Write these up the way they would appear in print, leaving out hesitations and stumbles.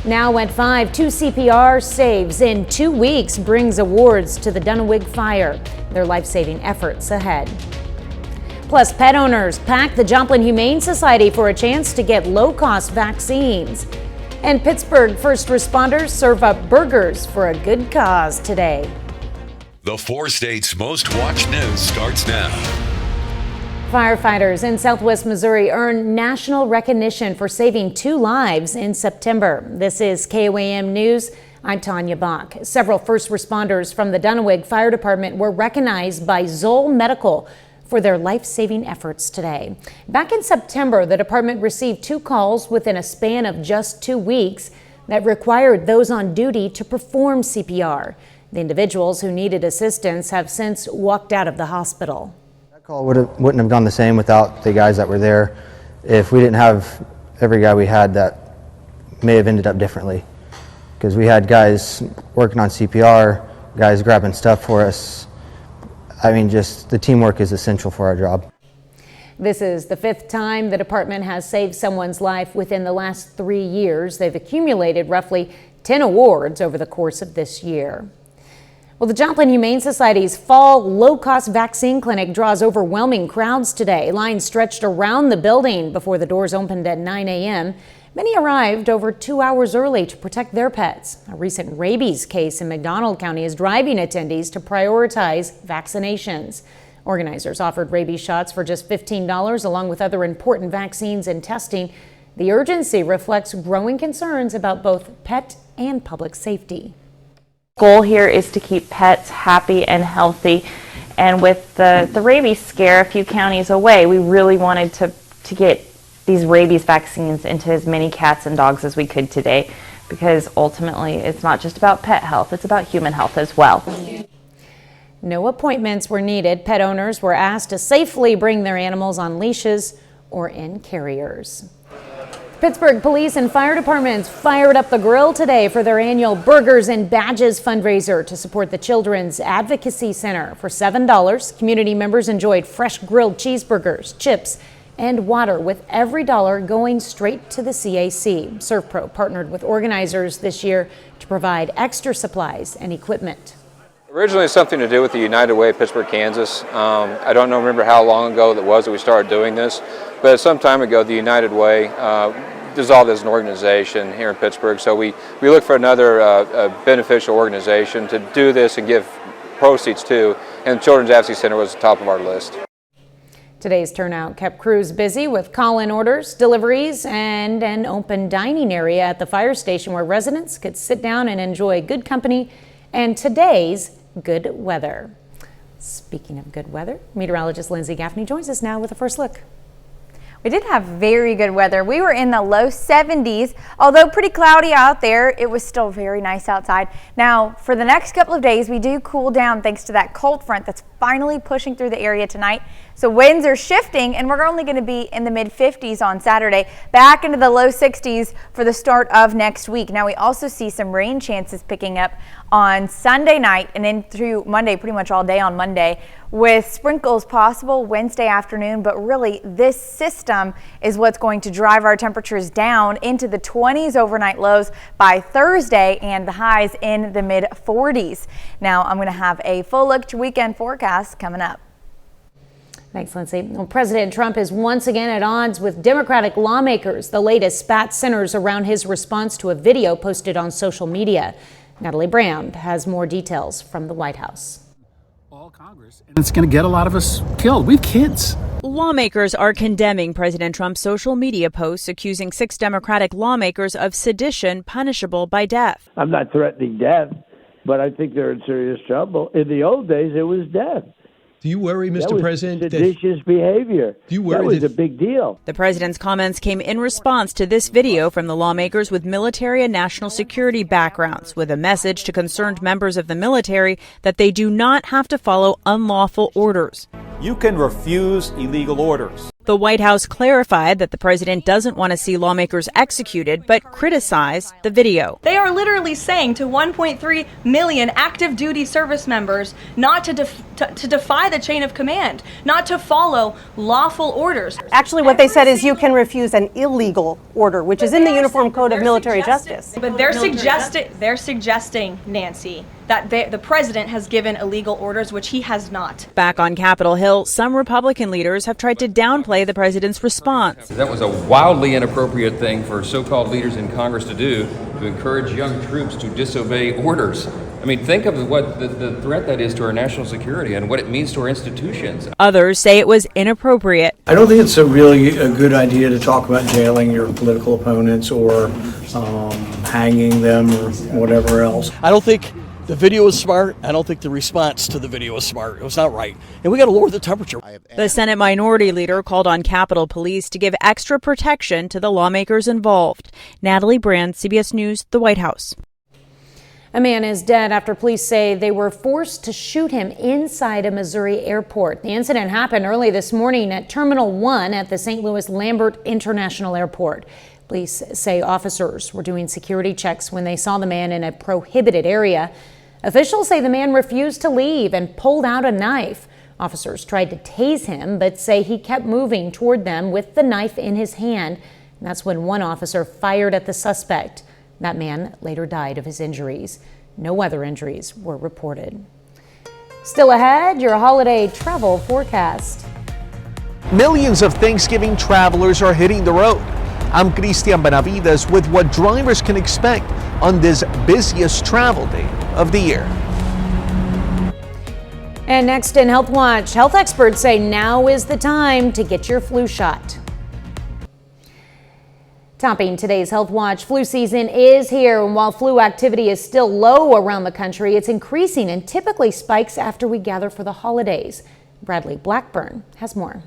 Now at 5, 2 CPR saves in 2 weeks brings awards to the Dunawig Fire. Their life-saving efforts ahead. Plus, pet owners pack the Joplin Humane Society for a chance to get low-cost vaccines. And Pittsburgh first responders serve up burgers for a good cause today. The 4 states' most watched news starts now. Firefighters in Southwest Missouri earned national recognition for saving 2 lives in September. This is KOAM News. I'm Tanya Bach. Several first responders from the Dunawig Fire Department were recognized by Zoll Medical for their life-saving efforts today. Back in September, the department received 2 calls within a span of just 2 weeks that required those on duty to perform CPR. The individuals who needed assistance have since walked out of the hospital. That call wouldn't have gone the same without the guys that were there. If we didn't have every guy we had, that may have ended up differently. Because we had guys working on CPR, guys grabbing stuff for us. I mean, just the teamwork is essential for our job. This is the 5th time the department has saved someone's life within the last 3 years. They've accumulated roughly 10 awards over the course of this year. Well, the Joplin Humane Society's fall low-cost vaccine clinic draws overwhelming crowds today. Lines stretched around the building before the doors opened at 9 a.m. Many arrived over 2 hours early to protect their pets. A recent rabies case in McDonald County is driving attendees to prioritize vaccinations. Organizers offered rabies shots for just $15, along with other important vaccines and testing. The urgency reflects growing concerns about both pet and public safety. Goal here is to keep pets happy and healthy. And with the rabies scare a few counties away, we really wanted to get these rabies vaccines into as many cats and dogs as we could today, because ultimately it's not just about pet health, it's about human health as well. No appointments were needed. Pet owners were asked to safely bring their animals on leashes or in carriers. Pittsburgh police and fire departments fired up the grill today for their annual Burgers and Badges fundraiser to support the Children's Advocacy Center. For $7, community members enjoyed fresh grilled cheeseburgers, chips, and water, with every dollar going straight to the CAC. ServPro partnered with organizers this year to provide extra supplies and equipment. Originally something to do with the United Way of Pittsburgh, Kansas. I don't remember how long ago that was that we started doing this, but some time ago the United Way dissolved as an organization here in Pittsburgh. So we look for another beneficial organization to do this and give proceeds to, and the Children's Advocacy Center was the top of our list. Today's turnout kept crews busy with call-in orders, deliveries, and an open dining area at the fire station where residents could sit down and enjoy good company and today's good weather. Speaking of good weather, meteorologist Lindsay Gaffney joins us now with a first look. We did have very good weather. We were in the low 70s, although pretty cloudy out there. It was still very nice outside. Now, for the next couple of days, we do cool down thanks to that cold front that's finally pushing through the area tonight. So winds are shifting, and we're only going to be in the mid-50s on Saturday, back into the low 60s for the start of next week. Now, we also see some rain chances picking up on Sunday night and in through Monday, pretty much all day on Monday, with sprinkles possible Wednesday afternoon. But really, this system is what's going to drive our temperatures down into the 20s overnight lows by Thursday, and the highs in the mid-40s. Now, I'm going to have a full look to weekend forecast coming up. Thanks, Lindsay. Well, President Trump is once again at odds with Democratic lawmakers. The latest spat centers around his response to a video posted on social media. Natalie Brand has more details from the White House. All Congress, and it's going to get a lot of us killed. We have kids. Lawmakers are condemning President Trump's social media posts accusing 6 Democratic lawmakers of sedition punishable by death. I'm not threatening death, but I think they're in serious trouble. In the old days, it was death. Do you worry, Mr. President? Seditious behavior. Do you worry that was a big deal. The president's comments came in response to this video from the lawmakers with military and national security backgrounds, with a message to concerned members of the military that they do not have to follow unlawful orders. You can refuse illegal orders. The White House clarified that the president doesn't want to see lawmakers executed, but criticized the video. They are literally saying to 1.3 million active duty service members not to defy the chain of command, not to follow lawful orders. Actually, what they said is you can refuse an illegal order, which is in the Uniform Code of Military Justice. But they're suggesting, Nancy, that the president has given illegal orders, which he has not. Back on Capitol Hill, some Republican leaders have tried to downplay the president's response. That was a wildly inappropriate thing for so-called leaders in Congress to do, to encourage young troops to disobey orders. I mean, think of what the threat that is to our national security and what it means to our institutions. Others say it was inappropriate. I don't think it's a good idea to talk about jailing your political opponents or hanging them or whatever else. I don't think the video was smart. I don't think the response to the video was smart. It was not right. And we got to lower the temperature. The Senate Minority Leader called on Capitol Police to give extra protection to the lawmakers involved. Natalie Brand, CBS News, the White House. A man is dead after police say they were forced to shoot him inside a Missouri airport. The incident happened early this morning at Terminal 1 at the St. Louis Lambert International Airport. Police say officers were doing security checks when they saw the man in a prohibited area. Officials say the man refused to leave and pulled out a knife. Officers tried to tase him, but say he kept moving toward them with the knife in his hand. And that's when one officer fired at the suspect. That man later died of his injuries. No other injuries were reported. Still ahead, your holiday travel forecast. Millions of Thanksgiving travelers are hitting the road. I'm Cristian Benavides with what drivers can expect on this busiest travel day of the year. And next in Health Watch, health experts say now is the time to get your flu shot. Topping today's Health Watch, flu season is here, and while flu activity is still low around the country, it's increasing and typically spikes after we gather for the holidays. Bradley Blackburn has more.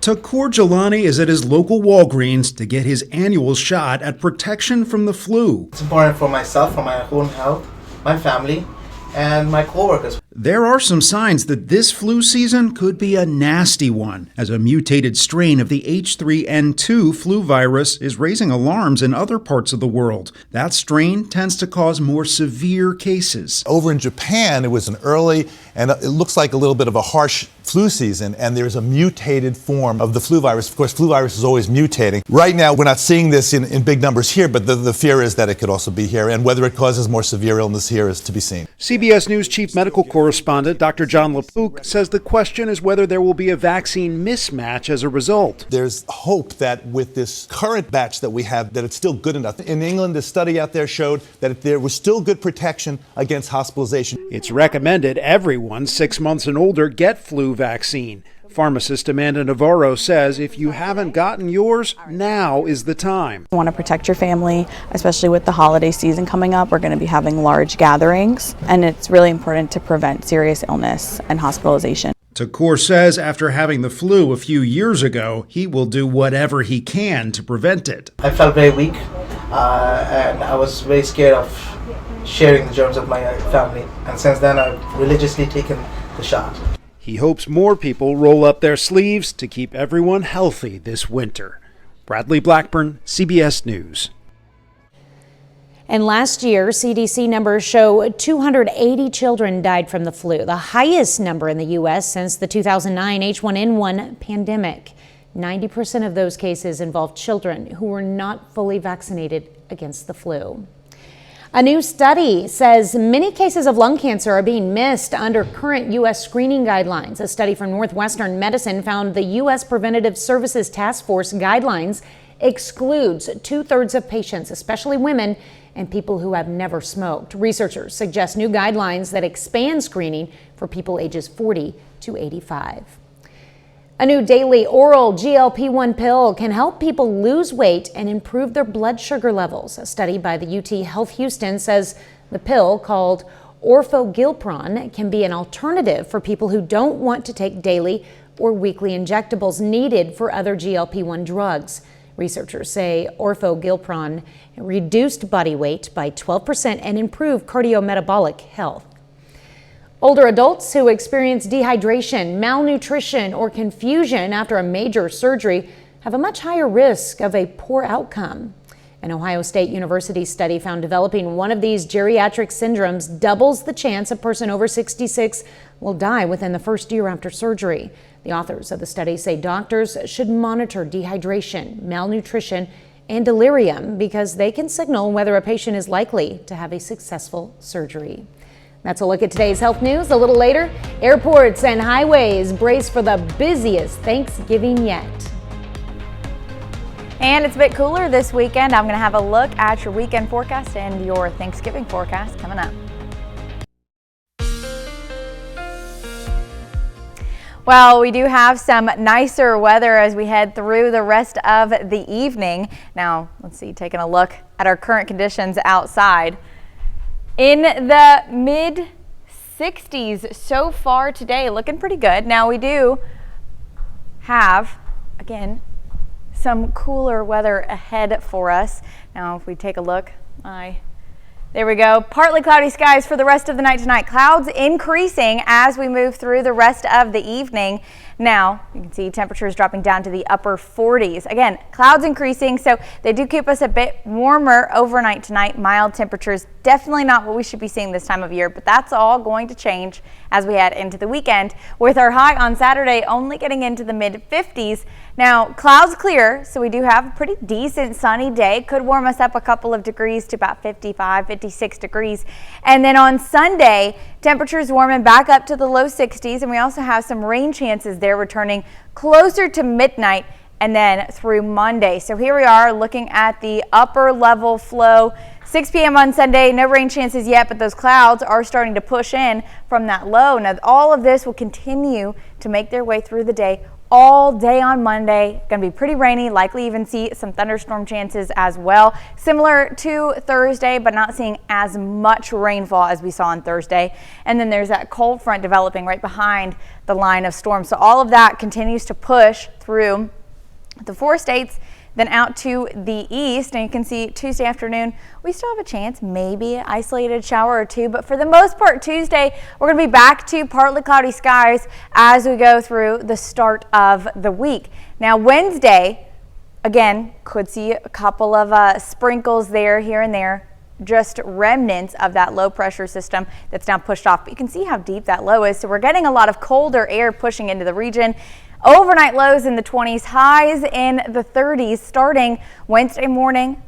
Takur Jelani is at his local Walgreens to get his annual shot at protection from the flu. It's important for myself, for my own health, my family, and my coworkers. There are some signs that this flu season could be a nasty one, as a mutated strain of the H3N2 flu virus is raising alarms in other parts of the world. That strain tends to cause more severe cases. Over in Japan, it was an early, and it looks like a little bit of a harsh flu season, and there's a mutated form of the flu virus. Of course, flu virus is always mutating. Right now, we're not seeing this in big numbers here, but the fear is that it could also be here, and whether it causes more severe illness here is to be seen. CBS News Chief Medical Correspondent Dr. John LaPook says the question is whether there will be a vaccine mismatch as a result. There's hope that with this current batch that we have, that it's still good enough. In England, a study out there showed that there was still good protection against hospitalization. It's recommended everyone 6 months and older get flu vaccine. Pharmacist Amanda Navarro says if you haven't gotten yours, now is the time. You want to protect your family, especially with the holiday season coming up. We're going to be having large gatherings, and it's really important to prevent serious illness and hospitalization. Takur says after having the flu a few years ago, he will do whatever he can to prevent it. I felt very weak, and I was very scared of sharing the germs of my family. And since then, I've religiously taken the shot. He hopes more people roll up their sleeves to keep everyone healthy this winter. Bradley Blackburn, CBS News. And last year, CDC numbers show 280 children died from the flu, the highest number in the U.S. since the 2009 H1N1 pandemic. 90% of those cases involved children who were not fully vaccinated against the flu. A new study says many cases of lung cancer are being missed under current U.S. screening guidelines. A study from Northwestern Medicine found the U.S. Preventative Services Task Force guidelines excludes 2/3 of patients, especially women and people who have never smoked. Researchers suggest new guidelines that expand screening for people ages 40 to 85. A new daily oral GLP-1 pill can help people lose weight and improve their blood sugar levels. A study by the UT Health Houston says the pill, called orforglipron, can be an alternative for people who don't want to take daily or weekly injectables needed for other GLP-1 drugs. Researchers say orforglipron reduced body weight by 12% and improved cardiometabolic health. Older adults who experience dehydration, malnutrition, or confusion after a major surgery have a much higher risk of a poor outcome. An Ohio State University study found developing one of these geriatric syndromes doubles the chance a person over 66 will die within the first year after surgery. The authors of the study say doctors should monitor dehydration, malnutrition, and delirium because they can signal whether a patient is likely to have a successful surgery. That's a look at today's health news. A little later, airports and highways brace for the busiest Thanksgiving yet. And it's a bit cooler this weekend. I'm going to have a look at your weekend forecast and your Thanksgiving forecast coming up. Well, we do have some nicer weather as we head through the rest of the evening. Now, let's see, taking a look at our current conditions outside. In the mid 60s so far today, looking pretty good. Now we do have, again, some cooler weather ahead for us. Now if we take a look, there we go. Partly cloudy skies for the rest of the night tonight. Clouds increasing as we move through the rest of the evening. Now, you can see temperatures dropping down to the upper 40s. Again, clouds increasing, so they do keep us a bit warmer overnight tonight. Mild temperatures, definitely not what we should be seeing this time of year, but that's all going to change as we head into the weekend, with our high on Saturday only getting into the mid 50s. Now, clouds clear, so we do have a pretty decent sunny day. Could warm us up a couple of degrees to about 55, 56 degrees. And then on Sunday, temperatures warming back up to the low 60s, and we also have some rain chances there returning closer to midnight and then through Monday. So here we are looking at the upper level flow. 6 p.m. on Sunday, no rain chances yet, but those clouds are starting to push in from that low. Now, all of this will continue to make their way through the day all day on Monday. Going to be pretty rainy, likely even see some thunderstorm chances as well. Similar to Thursday, but not seeing as much rainfall as we saw on Thursday. And then there's that cold front developing right behind the line of storms. So all of that continues to push through the 4 states, then out to the east. And you can see Tuesday afternoon, we still have a chance, maybe an isolated shower or two. But for the most part, Tuesday, we're going to be back to partly cloudy skies as we go through the start of the week. Now, Wednesday, again, could see a couple of sprinkles there, here and there. Just remnants of that low pressure system that's now pushed off. But you can see how deep that low is. So we're getting a lot of colder air pushing into the region. Overnight lows in the 20s, highs in the 30s starting Wednesday morning,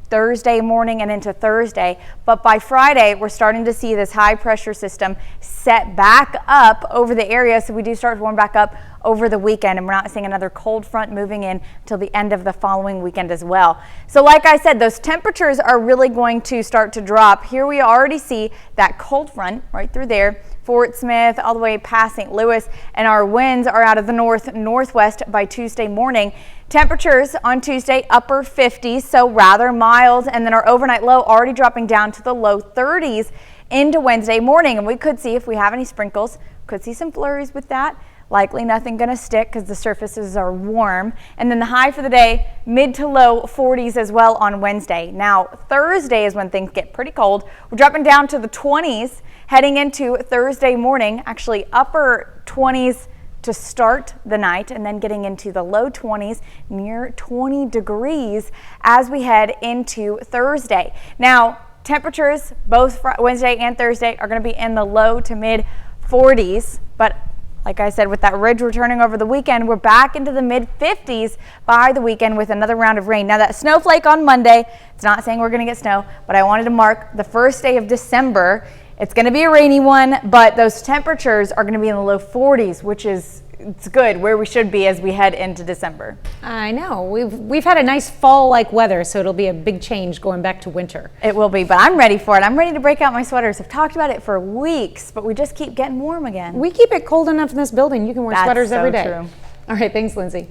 Thursday morning, and into Thursday. But by Friday, we're starting to see this high pressure system set back up over the area. So we do start to warm back up over the weekend, and we're not seeing another cold front moving in until the end of the following weekend as well. So like I said, those temperatures are really going to start to drop. Here we already see that cold front right through there, Fort Smith, all the way past St. Louis, and our winds are out of the northwest by Tuesday morning. Temperatures on Tuesday, upper 50s, so rather mild, and then our overnight low already dropping down to the low 30s into Wednesday morning. And we could see, if we have any sprinkles, could see some flurries with that. Likely nothing going to stick because the surfaces are warm. And then the high for the day, mid to low 40s as well on Wednesday. Now, Thursday is when things get pretty cold. We're dropping down to the 20s heading into Thursday morning, actually upper 20s to start the night, and then getting into the low 20s, near 20 degrees as we head into Thursday. Now, temperatures both Wednesday and Thursday are going to be in the low to mid 40s, but like I said, with that ridge returning over the weekend, we're back into the mid 50s by the weekend with another round of rain. Now, that snowflake on Monday, it's not saying we're going to get snow, but I wanted to mark the first day of December. It's going to be a rainy one, but those temperatures are going to be in the low 40s, which is it's good, where we should be as we head into December. I know. We've had a nice fall-like weather, so it'll be a big change going back to winter. It will be, but I'm ready for it. I'm ready to break out my sweaters. I've talked about it for weeks, but we just keep getting warm again. We keep it cold enough in this building. You can wear sweaters every day. True. All right, thanks, Lindsay.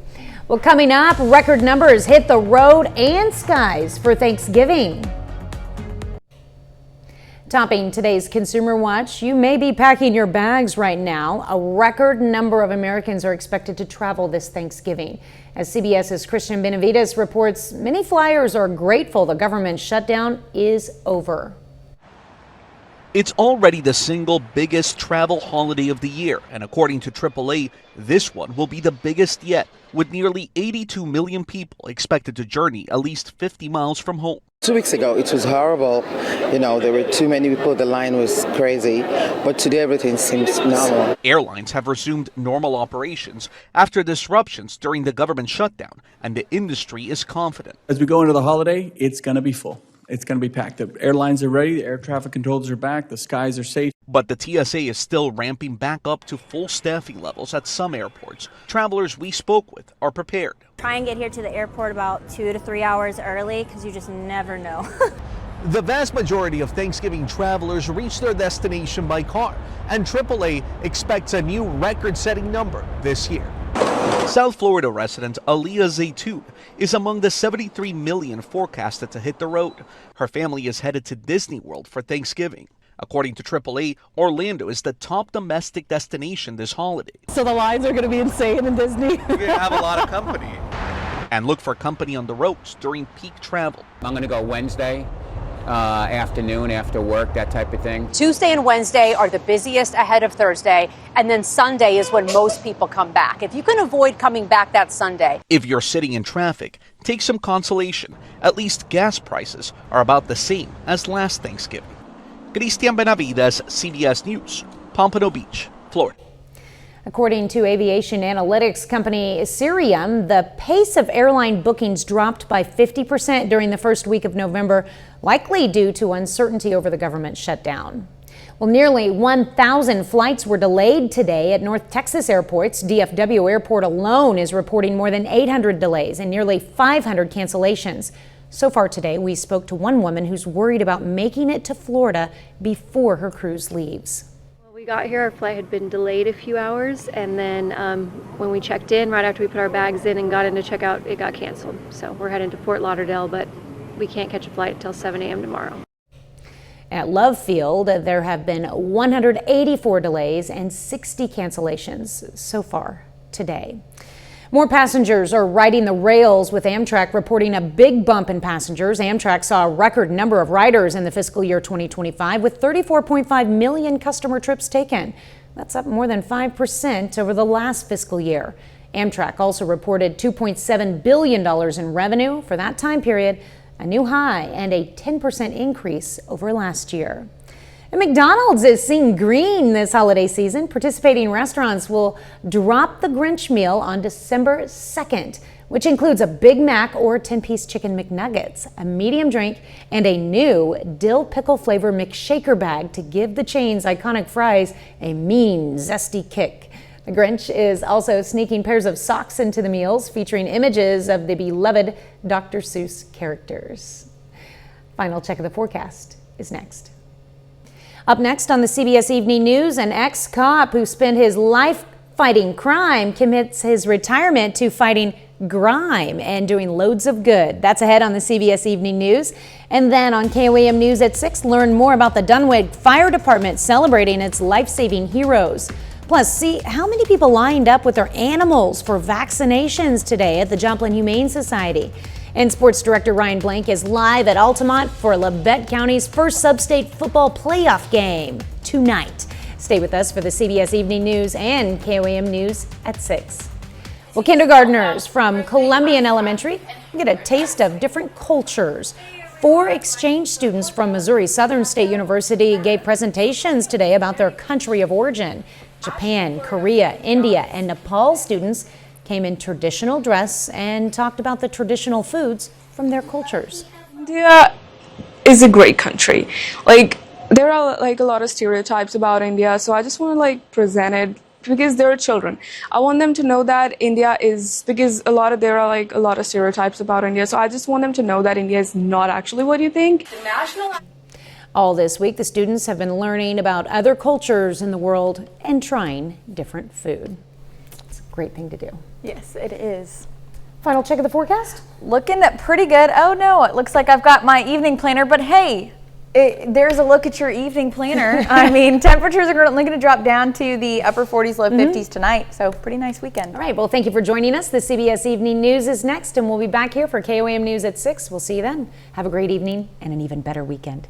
Well, coming up, record numbers hit the road and skies for Thanksgiving. Topping today's Consumer Watch, you may be packing your bags right now. A record number of Americans are expected to travel this Thanksgiving. As CBS's Christian Benavides reports, many flyers are grateful the government shutdown is over. It's already the single biggest travel holiday of the year, and according to AAA, this one will be the biggest yet, with nearly 82 million people expected to journey at least 50 miles from home. 2 weeks ago, it was horrible. You know, there were too many people, the line was crazy, but today everything seems normal. Airlines have resumed normal operations after disruptions during the government shutdown, and the industry is confident. As we go into the holiday, it's going to be full. It's going to be packed. The airlines are ready, the air traffic controllers are back, the skies are safe. But the TSA is still ramping back up to full staffing levels at some airports. Travelers we spoke with are prepared. Try and get here to the airport about 2 to 3 hours early because you just never know. The vast majority of Thanksgiving travelers reach their destination by car, and AAA expects a new record-setting number this year. South Florida resident Aliyah Zaytoun is among the 73 million forecasted to hit the road. Her family is headed to Disney World for Thanksgiving. According to AAA, Orlando is the top domestic destination this holiday. So the lines are going to be insane in Disney. You're going to have a lot of company. And look for company on the roads during peak travel. I'm going to go Wednesday afternoon after work, that type of thing. Tuesday and Wednesday are the busiest ahead of Thursday, and then Sunday is when most people come back. If you can avoid coming back that Sunday. If you're sitting in traffic, take some consolation. At least gas prices are about the same as last Thanksgiving. Cristian Benavides, CBS News, Pompano Beach, Florida. According to aviation analytics company Cirium, the pace of airline bookings dropped by 50% during the first week of November, likely due to uncertainty over the government shutdown. Well, nearly 1,000 flights were delayed today at North Texas airports. DFW Airport alone is reporting more than 800 delays and nearly 500 cancellations. So far today, we spoke to one woman who's worried about making it to Florida before her cruise leaves. We got here, our flight had been delayed a few hours, and then when we checked in, right after we put our bags in and got into checkout, it got canceled. So we're heading to Fort Lauderdale, but we can't catch a flight until 7 a.m. tomorrow. At Love Field, there have been 184 delays and 60 cancellations so far today. More passengers are riding the rails, with Amtrak reporting a big bump in passengers. Amtrak saw a record number of riders in the fiscal year 2025 with 34.5 million customer trips taken. That's up more than 5% over the last fiscal year. Amtrak also reported $2.7 billion in revenue for that time period, a new high and a 10% increase over last year. And McDonald's is seeing green this holiday season. Participating restaurants will drop the Grinch meal on December 2nd, which includes a Big Mac or 10-piece chicken McNuggets, a medium drink, and a new dill pickle flavor McShaker bag to give the chain's iconic fries a mean, zesty kick. The Grinch is also sneaking pairs of socks into the meals, featuring images of the beloved Dr. Seuss characters. Final check of the forecast is next. Up next on the CBS Evening News, an ex-cop who spent his life fighting crime commits his retirement to fighting grime and doing loads of good. That's ahead on the CBS Evening News. And then on KOAM News at 6, learn more about the Dunwoody Fire Department celebrating its life-saving heroes. Plus, see how many people lined up with their animals for vaccinations today at the Joplin Humane Society. And Sports Director Ryan Blank is live at Altamont for Labette County's first sub-state football playoff game tonight. Stay with us for the CBS Evening News and KOAM News at 6. Well, kindergartners from Columbian Elementary get a taste of different cultures. 4 exchange students from Missouri Southern State University gave presentations today about their country of origin. Japan, Korea, India, and Nepal students came in traditional dress and talked about the traditional foods from their cultures. India is a great country. There are a lot of stereotypes about India, so I just want to present it because they're children. I want them to know that India is, because there are a lot of stereotypes about India, so I just want them to know that India is not actually what you think. All this week, the students have been learning about other cultures in the world and trying different food. It's a great thing to do. Yes, it is. Final check of the forecast? Looking pretty good. Oh no, it looks like I've got my evening planner, but hey, there's a look at your evening planner. I mean, temperatures are only going to drop down to the upper 40s, low 50s tonight, so pretty nice weekend. All right, well, thank you for joining us. The CBS Evening News is next, and we'll be back here for KOAM News at 6. We'll see you then. Have a great evening and an even better weekend.